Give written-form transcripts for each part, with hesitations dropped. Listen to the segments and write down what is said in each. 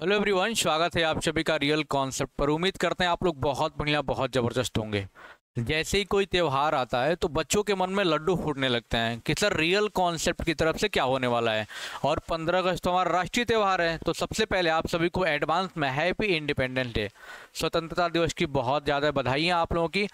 Hello everyone, स्वागत है आप सभी का रियल कॉन्सेप्ट पर। उम्मीद करते हैं आप लोग बहुत बढ़िया बहुत ज़बरदस्त होंगे। जैसे ही कोई त्यौहार आता है तो बच्चों के मन में लड्डू फूटने लगते हैं कि सर रियल कॉन्सेप्ट की तरफ से क्या होने वाला है। और 15 अगस्त तो हमारा राष्ट्रीय त्यौहार है, तो सबसे पहले आप सभी को एडवांस में हैप्पी इंडिपेंडेंस डे, स्वतंत्रता दिवस की बहुत ज़्यादा बधाइयाँ आप लोगों की।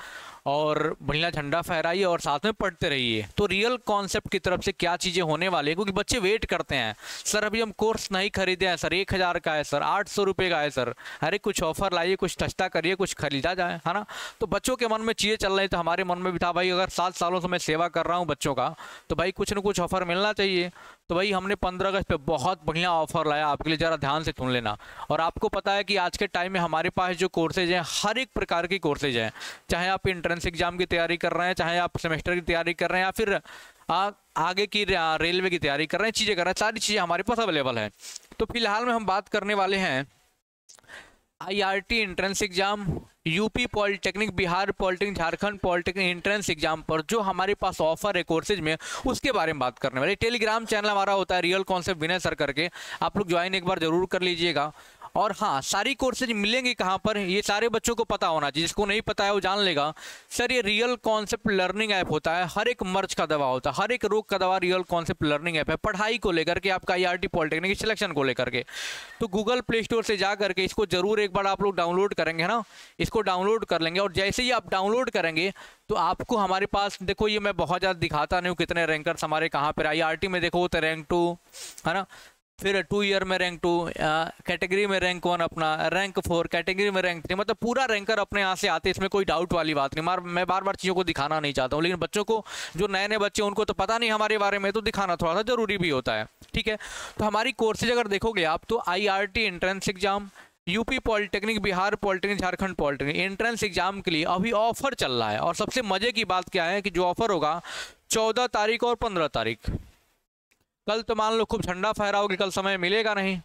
और बढ़िया झंडा फहराइए और साथ में पढ़ते रहिए। तो रियल कॉन्सेप्ट की तरफ से क्या चीज़ें होने वाली हैं, क्योंकि बच्चे वेट करते हैं, सर अभी हम कोर्स नहीं खरीदे हैं, सर 1000 का है, सर 800 रुपये का है, सर अरे कुछ ऑफर लाइए, कुछ सस्ता करिए, कुछ खरीदा जाए, है ना। तो बच्चों के मन में चीज़ें चल रही, तो हमारे मन में भी था भाई अगर 7 सालों से मैं सेवा कर रहा हूँ बच्चों का, तो भाई कुछ ना कुछ ऑफर मिलना चाहिए। तो भाई हमने 15 अगस्त पे बहुत बढ़िया ऑफर लाया आपके लिए, ज़रा ध्यान से सुन लेना। और आपको पता है कि आज के टाइम में हमारे पास जो कोर्सेज हैं, हर एक प्रकार की कोर्सेज हैं, चाहे आप इंट्रेंस एग्जाम की तैयारी कर रहे हैं, चाहे आप सेमेस्टर की तैयारी कर रहे हैं, या फिर आगे की रेलवे की तैयारी कर रहे हैं, चीज़ें कर रहे हैं, सारी चीज़ें हमारे पास अवेलेबल है। तो फिलहाल में हम बात करने वाले हैं IRT entrance exam, UP polytechnic, Bihar polytechnic, Jharkhand polytechnic entrance exam पर जो हमारे पास ऑफर है कोर्सेज में, उसके बारे में बात करने वाले। टेलीग्राम चैनल हमारा होता है रियल कॉन्सेप्ट विनय सर करके, आप लोग ज्वाइन एक बार जरूर कर लीजिएगा। और हाँ, सारी कोर्सेज मिलेंगे कहाँ पर, ये सारे बच्चों को पता होना चाहिए। जिसको नहीं पता है वो जान लेगा। सर ये रियल कॉन्सेप्ट लर्निंग ऐप होता है, हर एक मर्ज का दवा होता है, हर एक रोग का दवा रियल कॉन्सेप्ट लर्निंग ऐप है, पढ़ाई को लेकर के, आपका आईआरटी पॉलिटेक्निक सिलेक्शन को लेकर के। तो गूगल प्ले स्टोर से जा करके इसको जरूर एक बार आप लोग डाउनलोड करेंगे, है ना। इसको डाउनलोड कर लेंगे और जैसे ही आप डाउनलोड करेंगे तो आपको हमारे पास, देखो ये मैं बहुत ज़्यादा दिखाता नहीं हूँ कितने रैंकर्स हमारे कहाँ पर। आईआरटी में देखो तो रैंक 2 है ना, फिर 2 ईयर में रैंक 2, कैटेगरी में रैंक 1, अपना रैंक 4, कैटेगरी में रैंक 3, मतलब पूरा रैंकर अपने यहाँ से आते हैं। इसमें कोई डाउट वाली बात नहीं। मैं बार बार चीज़ों को दिखाना नहीं चाहता हूँ, लेकिन बच्चों को, जो नए नए बच्चे उनको तो पता नहीं हमारे बारे में, तो दिखाना थोड़ा सा ज़रूरी भी होता है, ठीक है। तो हमारी कोर्सेज अगर देखोगे आप, तो IRT entrance exam, UP polytechnic, Bihar polytechnic, Jharkhand polytechnic entrance exam के लिए अभी ऑफर चल रहा है। और सबसे मजे की बात क्या है कि जो ऑफर होगा 14 तारीख और 15 तारीख, कल तो मान लो खूब झंडा फहराओगे, कल समय मिलेगा नहीं,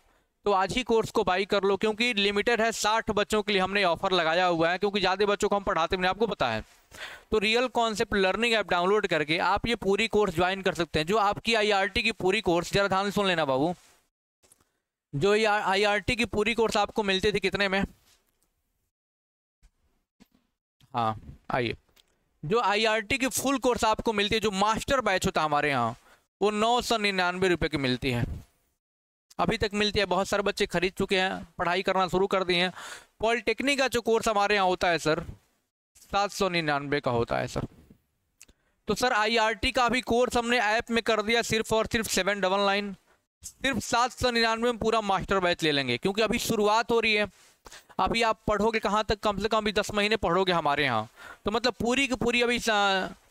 तो आज ही कोर्स को बाई कर लो, क्योंकि लिमिटेड है। 60 बच्चों के लिए हमने ऑफर लगाया हुआ है, क्योंकि ज़्यादा बच्चों को हम पढ़ाते भी नहीं, आपको पता है। तो real concept learning app download करके आप ये पूरी कोर्स ज्वाइन कर सकते हैं। जो आपकी आईआरटी की पूरी कोर्स, जरा ध्यान से सुन लेना बाबू, जो आईआरटी की पूरी कोर्स आपको मिलती थी कितने में, हाँ आइए, जो आईआरटी की फुल कोर्स आपको मिलती है, जो मास्टर बैच होता है हमारे यहाँ, वो 999 रुपये की मिलती है, अभी तक मिलती है। बहुत सारे बच्चे खरीद चुके हैं, पढ़ाई करना शुरू कर दिए हैं। पॉलिटेक्निक का जो कोर्स हमारे यहाँ होता है सर, 799 का होता है सर। तो सर आईआरटी का अभी कोर्स हमने ऐप में कर दिया सिर्फ और सिर्फ 799, सिर्फ 799 में पूरा मास्टर बैच ले लेंगे, क्योंकि अभी शुरुआत हो रही है। अभी आप पढ़ोगे कहाँ तक, कम से कम अभी 10 महीने पढ़ोगे हमारे यहाँ, तो मतलब पूरी की पूरी अभी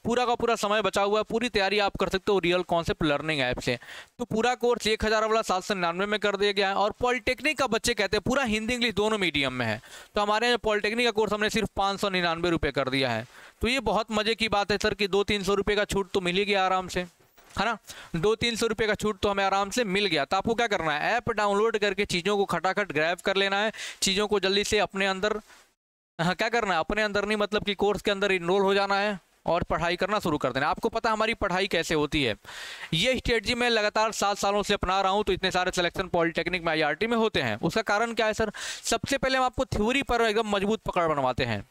पूरा का पूरा समय बचा हुआ है, पूरी तैयारी आप कर सकते हो रियल कॉन्सेप्ट लर्निंग ऐप से। तो पूरा कोर्स 1000 वाला 799 में कर दिया गया है। और पॉलिटेक्निक का बच्चे कहते हैं पूरा हिंदी इंग्लिश दोनों मीडियम में है, तो हमारे यहाँ पॉलिटेक्निक का कोर्स हमने सिर्फ 599 रुपये कर दिया है। तो ये बहुत मजे की बात है सर कि 200-300 रुपये का छूट तो मिल ही गया आराम से, है ना। 200-300 रुपये का छूट तो हमें आराम से मिल गया। तो आपको क्या करना है, ऐप डाउनलोड करके चीज़ों को खटाखट ग्रैब कर लेना है, चीज़ों को जल्दी से अपने अंदर, हाँ क्या करना है, अपने अंदर नहीं मतलब कि कोर्स के अंदर इनरोल हो जाना है और पढ़ाई करना शुरू कर देना। आपको पता हमारी पढ़ाई कैसे होती है, ये स्ट्रेटजी मैं लगातार 7 सालों से अपना रहा हूँ, तो इतने सारे सिलेक्शन पॉलिटेक्निक में आईआरटी में होते हैं। उसका कारण क्या है सर, सबसे पहले हम आपको थ्योरी पर एकदम मजबूत पकड़ बनवाते हैं।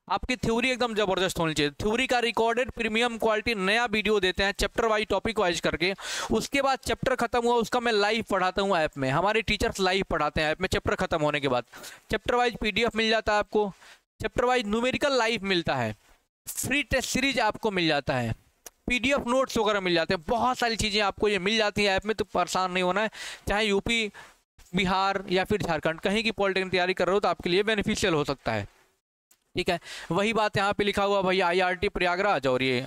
आपकी थ्योरी एकदम जबरदस्त होनी चाहिए। थ्योरी का रिकॉर्डेड प्रीमियम क्वालिटी नया वीडियो देते हैं चैप्टर वाइज, टॉपिक वाइज करके। उसके बाद चैप्टर खत्म हुआ उसका मैं लाइव पढ़ाता हूँ ऐप में, हमारे टीचर्स लाइव पढ़ाते हैं ऐप में। चैप्टर खत्म होने के बाद चैप्टर वाइज पीडीएफ मिल जाता है आपको, चैप्टर वाइज न्यूमेरिकल लाइव मिलता है, फ्री टेस्ट सीरीज आपको मिल जाता है, पीडीएफ नोट्स वगैरह मिल जाते हैं, बहुत सारी चीज़ें आपको ये मिल जाती है ऐप में। तो परेशान नहीं होना है, चाहे यूपी, बिहार या फिर झारखंड कहीं की पॉलिटेक्निक तैयारी कर रहे हो तो आपके लिए बेनिफिशियल हो सकता है, ठीक है। वही बात यहाँ पे लिखा हुआ भाई आईआरटी प्रयागराज और ये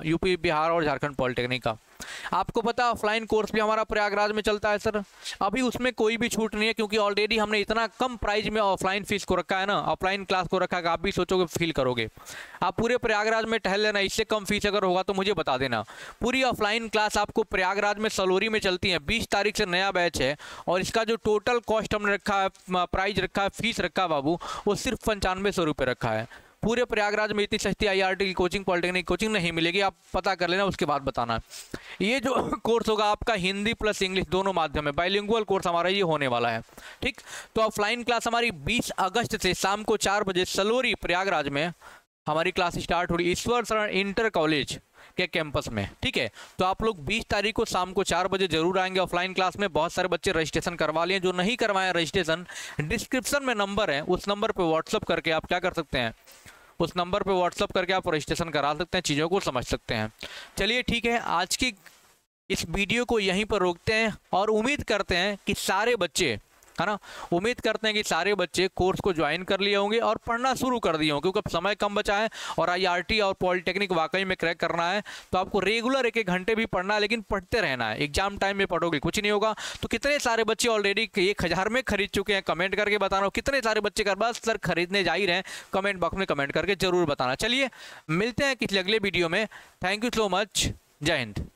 यूपी, बिहार और झारखंड पॉलिटेक्निक का। आपको पता ऑफलाइन कोर्स भी हमारा प्रयागराज में चलता है सर, अभी उसमें कोई भी छूट नहीं है, क्योंकि ऑलरेडी हमने इतना कम प्राइस में ऑफलाइन फीस को रखा है ना, ऑफलाइन क्लास को रखा है, आप भी सोचोगे फील करोगे। आप पूरे प्रयागराज में टहल लेना, इससे कम फीस अगर होगा तो मुझे बता देना। पूरी ऑफलाइन क्लास आपको प्रयागराज में सलोरी में चलती है, 20 तारीख से नया बैच है, और इसका जो टोटल कॉस्ट हमने रखा है, प्राइस रखा है, फीस रखा है बाबू, वो सिर्फ 9500 रुपये रखा है। पूरे प्रयागराज में इतनी सस्ती IRT की कोचिंग, पॉलिटेक्निक कोचिंग नहीं मिलेगी, आप पता कर लेना, उसके बाद बताना। ये जो कोर्स होगा आपका हिंदी प्लस इंग्लिश दोनों माध्यम में, बाइलिंगुअल कोर्स हमारा ये होने वाला है। ठीक, तो ऑफलाइन क्लास हमारी 20 अगस्त से शाम को 4 बजे सलोरी प्रयागराज में हमारी क्लास स्टार्ट हो रही, ईश्वर शरण इंटर कॉलेज के कैंपस में। ठीक है, तो आप लोग 20 तारीख को शाम को 4 बजे जरूर आएंगे ऑफलाइन क्लास में। बहुत सारे बच्चे रजिस्ट्रेशन करवा लिए, जो नहीं करवाए रजिस्ट्रेशन, डिस्क्रिप्शन में नंबर है, उस नंबर पर व्हाट्सअप करके आप क्या कर सकते हैं, उस नंबर पर व्हाट्सअप करके आप रजिस्ट्रेशन करा सकते हैं, चीज़ों को समझ सकते हैं। चलिए ठीक है, आज की इस वीडियो को यहीं पर रोकते हैं और उम्मीद करते हैं कि सारे बच्चे, है ना, उम्मीद करते हैं कि सारे बच्चे कोर्स को ज्वाइन कर लिए होंगे और पढ़ना शुरू कर दिए होंगे, क्योंकि अब समय कम बचा है और IRT और पॉलिटेक्निक वाकई में क्रैक करना है तो आपको रेगुलर 1-1 घंटे भी पढ़ना है, लेकिन पढ़ते रहना है। एग्जाम टाइम में पढ़ोगे कुछ नहीं होगा। तो कितने सारे बच्चे ऑलरेडी 1000 में खरीद चुके हैं, कमेंट करके बताना। कितने सारे बच्चे कर बस सर खरीदने जा ही रहे हैं, कमेंट बॉक्स में कमेंट करके जरूर बताना। चलिए मिलते हैं किसी अगले वीडियो में। थैंक यू सो मच, जय हिंद।